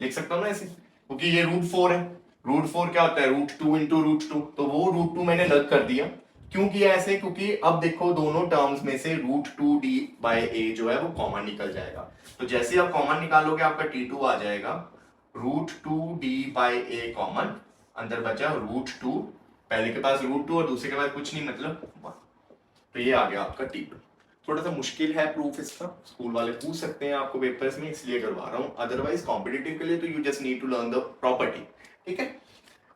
लिख सकता हूँ ना ऐसे, क्योंकि ये √4 है, √4 क्या होता है √2 इंटू √2, तो वो √2 मैंने अलग कर दिया। क्यों किया ऐसे, क्योंकि अब देखो दोनों टर्म्स में से √2d बाई a जो है वो कॉमन निकल जाएगा, तो जैसे आप कॉमन निकालोगे आपका t2 आ जाएगा √2d बाई a कॉमन, अंदर बचा √2, पहले के पास √2 और दूसरे के पास कुछ नहीं मतलब 1, तो ये आ गया आपका t2। थोड़ा सा मुश्किल है प्रूफ इसका, स्कूल वाले पूछ सकते हैं आपको पेपर्स में, इसलिए करवा रहा हूं, अदरवाइज कॉम्पिटिटिव के लिए तो you just need to learn the property. ठीक है,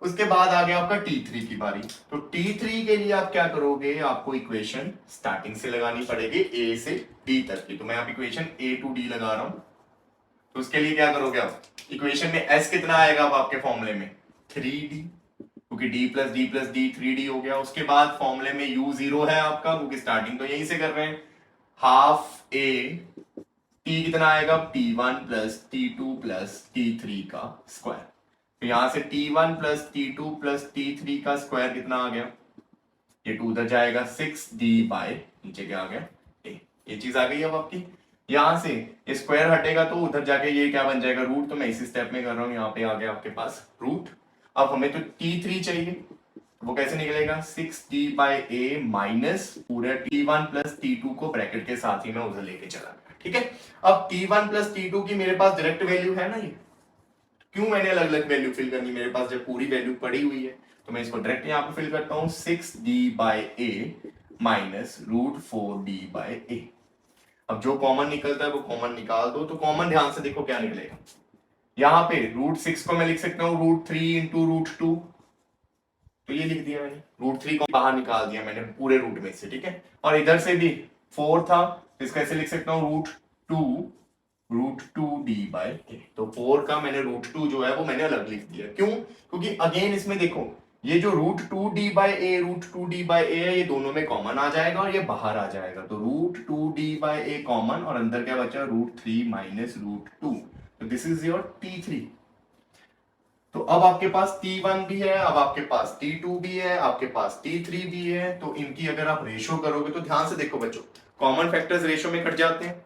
उसके बाद आ गया आपका T3 की बारी। तो T3 के लिए आप क्या करोगे, आपको इक्वेशन स्टार्टिंग से लगानी पड़ेगी A से D तक की। तो मैं आप इक्वेशन A to D लगा रहा हूं। तो उसके लिए क्या करोगे आप, इक्वेशन में S कितना आएगा अब आपके फॉर्मूले में 3D, क्योंकि D plus D plus D 3D हो गया। उसके बाद फॉर्मूले में U 0 है आपका, क्योंकि स्टार्टिंग तो यहीं से कर रहे हैं। हाफ A T कितना आएगा T1 plus T2 plus T3 का स्क्वायर। तो यहां से T1 plus T2 plus T3 का स्क्वायर कितना आ गया, ये 2 उधर जाएगा 6D बाय नीचे क्या आ गया A। ये चीज आ गई अब आपकी। यहां से ये स्क्वायर हटेगा तो उधर जाके ये क्या बन जाएगा रूट। तो मैं इसी स्टेप में कर रहा हूं, यहाँ पे आ गया आपके पास रूट। अब हमें तो T3 चाहिए, वो कैसे निकलेगा 6D बाय A माइनस पूरे T1 प्लस T2 को ब्रैकेट के साथ ही मैं उधर लेके चला गया। ठीक है, अब T1 प्लस T2 की मेरे पास डायरेक्ट वैल्यू है ना, ये क्यों मैंने अलग अलग वैल्यू फिल करनी, मेरे पास जब पूरी वैल्यू पड़ी हुई है। तो मैं इसको डायरेक्ट यहाँ पे फिल करता हूं 6D by A minus root 4D by A। अब जो कॉमन निकलता है वो कॉमन निकाल दो। तो कॉमन ध्यान से देखो क्या निकलेगा, यहाँ पे रूट 6 को मैं लिख सकता हूँ रूट 3 इंटू रूट 2। तो ये लिख दिया मैंने, रूट 3 को बाहर निकाल दिया मैंने पूरे रूट में से। ठीक है, और इधर से भी 4 था, इसको ऐसे लिख सकता हूँ रूट 2D बाय A। तो 4 का मैंने रूट 2 जो है वो मैंने अलग लिख दिया। क्यों, क्योंकि अगेन इसमें देखो ये जो root 2D by A root 2D by A है, ये दोनों में कॉमन आ जाएगा और ये बाहर आ जाएगा। तो root 2D by A common, और अंदर क्या बचा रूट 3 माइनस रूट 2। तो दिस इज योर T3। तो अब आपके पास T1 भी है, अब आपके पास T2 भी है, आपके पास T3 भी है। तो इनकी अगर आप रेशो करोगे तो ध्यान से देखो बच्चों, कॉमन फैक्टर्स रेशो में कट जाते हैं।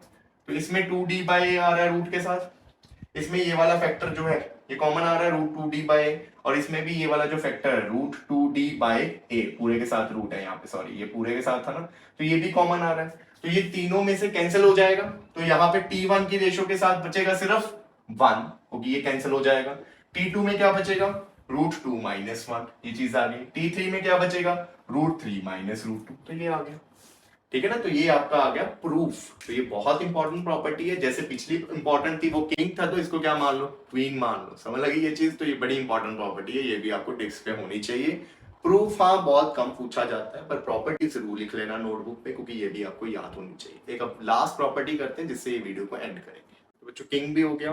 तो इसमें 2D बाय A आ रहा है रूट के साथ, इसमें ये वाला फैक्टर जो है ये कॉमन आ रहा है रूट 2D बाय A, और इसमें भी ये वाला जो फैक्टर है रूट 2D बाय A पूरे के साथ रूट है यहाँ पे, सॉरी ये पूरे के साथ था ना, तो ये भी कॉमन आ रहा है। तो ये तीनों में से कैंसिल हो जाएगा। तो यहाँ पे T1 की रेशो के साथ बचेगा सिर्फ 1, क्योंकि ये कैंसिल हो जाएगा। T2 में क्या बचेगा रूट 2 माइनस 1, ये चीज आ गई। T3 में क्या बचेगा रूट 3 माइनस रूट 2, तो ये आ गया। ठीक है ना, तो ये आपका आ गया प्रूफ। तो ये बहुत इंपॉर्टेंट प्रॉपर्टी है, जैसे पिछली इंपॉर्टेंट थी वो किंग था, तो इसको क्या मान लो क्वीन मान लो। समझ लगी ये चीज, तो ये बड़ी इंपॉर्टेंट प्रॉपर्टी है, ये भी आपको डिस्क पे होनी चाहिए। प्रूफ हाँ बहुत कम पूछा जाता है, पर प्रॉपर्टी जरूर लिख लेना नोटबुक पे, क्योंकि ये भी आपको याद होनी चाहिए। एक अब लास्ट प्रॉपर्टी करते हैं जिससे ये वीडियो को एंड करेंगे। तो बच्चों किंग भी हो गया,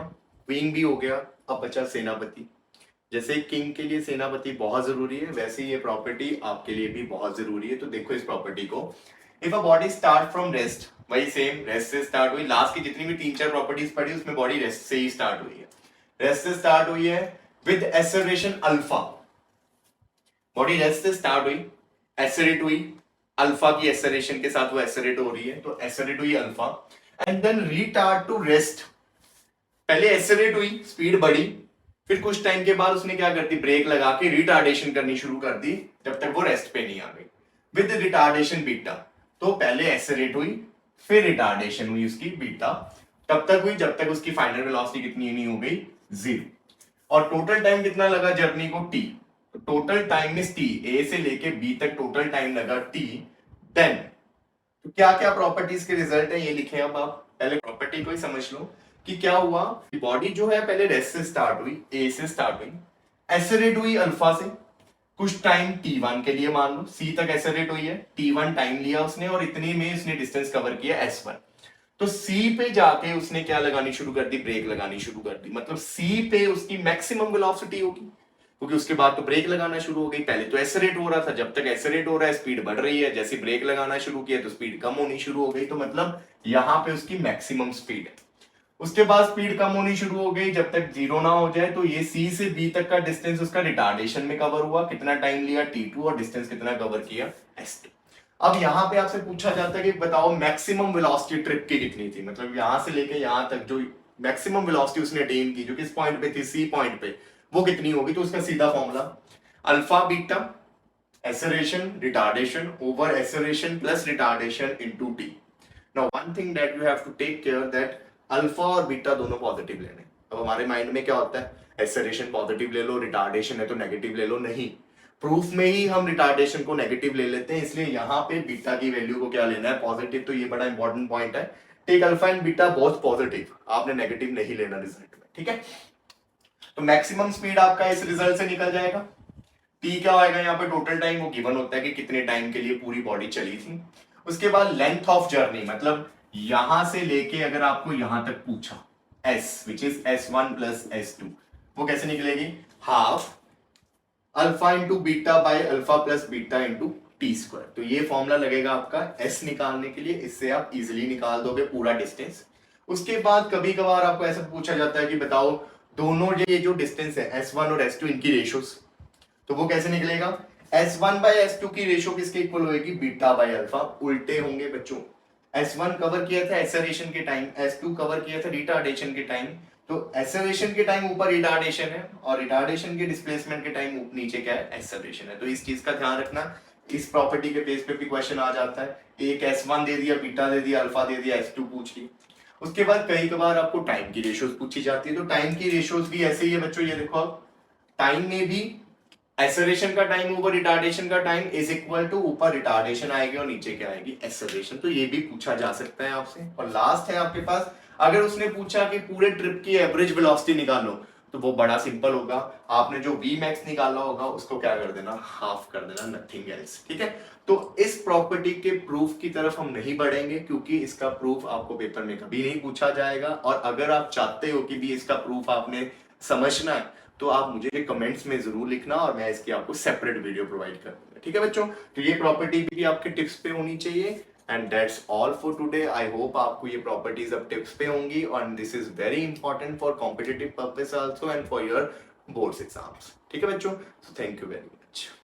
क्वीन भी हो गया, अब बचा सेनापति। जैसे किंग के लिए सेनापति बहुत जरूरी है, वैसे ये प्रॉपर्टी आपके लिए भी बहुत जरूरी है। तो देखो इस प्रॉपर्टी को, if a body start from rest, वही सेम रेस्ट से स्टार्ट हुई, लास्ट की जितनी भी 3-4 प्रॉपर्टीज पढ़ी उसमें बॉडी रेस्ट से ही स्टार्ट हुई है, रेस्ट से स्टार्ट हुई है with acceleration alpha. Body rest से स्टार्ट हुई, एक्सेलरेट हुई, अल्फा की एक्सेलरेशन के साथ वो एक्सेलरेट हो रही है, तो एक्सेलरेट हुई alpha, and then retard to rest. पहले एक्सेलरेट हुई, स्पीड बढ़ी, फिर कुछ टाइम के बाद उसने क्या कर दी ब्रेक लगा के रिटार्डेशन करनी शुरू कर दी, जब तक वो रेस्ट पे नहीं आ गई विद रिटार्डेशन बीटा। तो पहले एक्सेलरेट हुई, फिर रिटार्डेशन हुई उसकी बीटा, तब तक हुई जब तक उसकी फाइनल वेलोसिटी कितनी नहीं हो गई 0। और टोटल टाइम कितना लगा जर्नी को t, तो total time is t, a से लेके b तक टोटल टाइम लगा t। देन तो क्या क्या प्रॉपर्टीज के रिजल्ट है ये लिखे। अब आप पहले प्रॉपर्टी को ही समझ लो कि क्या हुआ, बॉडी जो है पहले रेस्ट से स्टार्ट हुई, a से स्टार्ट हुई, एक्सेलरेट हुई अल्फा से, कुछ टाइम T1 के लिए मान लो, C तक एक्सेलरेट हुई है, T1 टाइम लिया उसने और इतने में उसने डिस्टेंस कवर किया S1। तो C पे जाके उसने क्या लगानी शुरू कर दी, ब्रेक लगानी शुरू कर दी। मतलब C पे उसकी मैक्सिमम वेलोसिटी होगी, क्योंकि उसके बाद तो ब्रेक लगाना शुरू हो गई। पहले तो एक्सेलरेट हो रहा था, जब तक एक्सेलरेट हो रहा है स्पीड बढ़ रही है, जैसे ब्रेक लगाना शुरू किया तो स्पीड कम होनी शुरू हो गई। तो मतलब यहाँ पे उसकी मैक्सिमम स्पीड है। उसके बाद स्पीड कम होनी शुरू हो गई, जब तक 0 ना हो जाए। तो ये C से B तक का डिस्टेंस उसका रिटार्डेशन में कवर हुआ, कितना टाइम लिया T2, और डिस्टेंस कितना कवर किया S2। अब यहाँ पे आपसे पूछा जाता है कि बताओ मैक्सिमम वेलोसिटी ट्रिप की कितनी थी, मतलब यहाँ से लेके यहाँ तक जो मैक्सिमम वेलोसिटी उसने अटेन की, जो किस पॉइंट पे थी C पॉइंट पे, वो कितनी होगी। तो उसका सीधा formula alpha beta acceleration retardation over acceleration plus retardation into t। Now one thing that you have to take care that alpha और बीटा दोनों पॉजिटिव लेने। अब हमारे माइंड में क्या होता है, एक्सेलरेशन पॉजिटिव ले लो, रिटार्डेशन है तो नेगेटिव ले लो। नहीं, प्रूफ में ही हम रिटार्डेशन को नेगेटिव ले लेते हैं, इसलिए यहाँ पे बीटा की वैल्यू को क्या लेना है, पॉजिटिव। तो ये बड़ा इंपॉर्टेंट पॉइंट है, take alpha and beta both positive, आपने नेगेटिव नहीं लेना रिजल्ट में। ठीक है, तो मैक्सिमम स्पीड आपका इस रिजल्ट से निकल जाएगा टी क्या होगा यहाँ पे टोटल टाइम, वो गिवन होता है कि कितने टाइम के लिए पूरी बॉडी चली थी। उसके बाद लेंथ ऑफ जर्नी, मतलब यहां से लेके अगर आपको यहां तक पूछा S which is S1 plus S2, वो कैसे निकलेगी, half alpha into beta by alpha plus beta into T square. तो ये फॉर्मूला लगेगा आपका एस निकालने के लिए, इससे आप इजिली निकाल दोगे पूरा डिस्टेंस। उसके बाद कभी कभार आपको ऐसा पूछा जाता है कि बताओ दोनों ये जो डिस्टेंस है S1 और S2 इनकी रेशियोज, तो वो कैसे निकलेगा, S1 बाय S2 की रेशियो किसके इक्वल होगी, बीटा बाय अल्फा, उल्टे होंगे बच्चों। S1 कवर किया था एक्सेलरेशन के टाइम, S2 कवर किया था रिटार्डेशन के टाइम। तो एक्सेलरेशन के टाइम ऊपर रिटार्डेशन है और रिटार्डेशन के डिस्प्लेसमेंट के टाइम नीचे क्या है, एक्सेलरेशन है। तो इस चीज का ध्यान रखना, इस प्रॉपर्टी के बेस पे भी क्वेश्चन आ जाता है। एक S1 दे दिया, बीटा दे दिया, अल्फा दे दिया, S2 पूछ ली। उसके बाद कई कबार आपको टाइम की रेशियोज पूछी जाती है, तो टाइम की रेशियोज भी ऐसे ही है बच्चों। ये देखो आप, टाइम में भी एक्सेलरेशन का टाइम ओवर रिटार्डेशन का टाइम इज इक्वल टू, ऊपर रिटार्डेशन आएगी और नीचे क्या आएगी, एक्सेलरेशन। तो ये भी पूछा जा सकता है आपसे। और लास्ट है आपके पास, अगर उसने पूछा कि पूरे ट्रिप की एवरेज वेलोसिटी निकालो, तो वो बड़ा सिंपल होगा, आपने जो वी मैक्स निकाला होगा उसको क्या कर देना, हाफ कर देना, नथिंग एल्स। ठीक है, तो इस प्रॉपर्टी के प्रूफ की तरफ हम नहीं बढ़ेंगे, क्योंकि इसका प्रूफ आपको पेपर में कभी नहीं पूछा जाएगा। और अगर आप चाहते हो कि भी इसका प्रूफ आपने समझना है, तो आप मुझे कमेंट्स में जरूर लिखना और मैं इसकी आपको सेपरेट वीडियो प्रोवाइड कर दूंगा। ठीक है बच्चों, तो ये प्रॉपर्टी भी आपके टिप्स पे होनी चाहिए। And that's all for today. I hope आपको ये प्रॉपर्टीज अब टिप्स पे होंगी, और this is very important for competitive purpose also and for your boards exams. ठीक है बच्चों, so thank you very much.